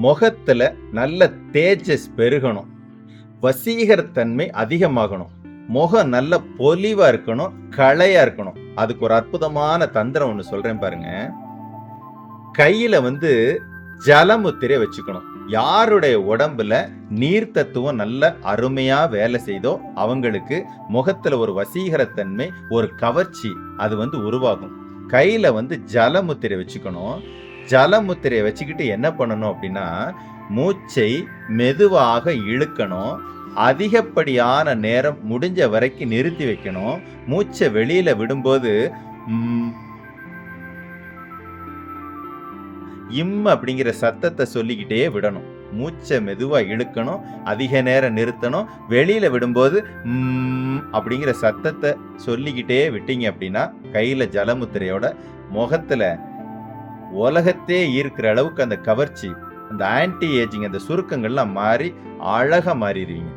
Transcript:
முகத்துல நல்ல தேஜஸ் பெருகணும், வசீகரத்தன்மை அதிகமாகணும், முகம் நல்ல பொலிவா இருக்கணும், களையா இருக்கணும். அதுக்கு ஒரு அற்புதமான தந்திரம் ஒண்ணு சொல்றேன் பாருங்க. கையில ஜலமுத்திரை வச்சுக்கணும். யாருடைய உடம்புல நீர் தத்துவம் நல்ல அருமையா வேலை செய்தோ அவங்களுக்கு முகத்துல ஒரு வசீகரத்தன்மை, ஒரு கவர்ச்சி அது உருவாகும். கையில ஜலமுத்திரை வச்சுக்கணும். ஜலமுத்திரையை வச்சுக்கிட்டு என்ன பண்ணணும் அப்படின்னா, மூச்சை மெதுவாக இழுக்கணும். அதிகப்படியான நேரம் முடிஞ்ச வரைக்கும் நிறுத்தி வைக்கணும். மூச்சை வெளியில விடும்போது அப்படிங்கிற சத்தத்தை சொல்லிக்கிட்டே விடணும். மூச்சை மெதுவா இழுக்கணும், அதிக நேரம் நிறுத்தணும். வெளியில விடும்போது அப்படிங்கிற சத்தத்தை சொல்லிக்கிட்டே விட்டீங்க அப்படின்னா, கையில ஜலமுத்திரையோட முகத்துல உலகத்தே ஈர்க்கிற அளவுக்கு அந்த கவர்ச்சி, அந்த ஆன்டி ஏஜிங், அந்த சுருக்கங்கள்லாம் மாறி அழகா மாறிடுவீங்க.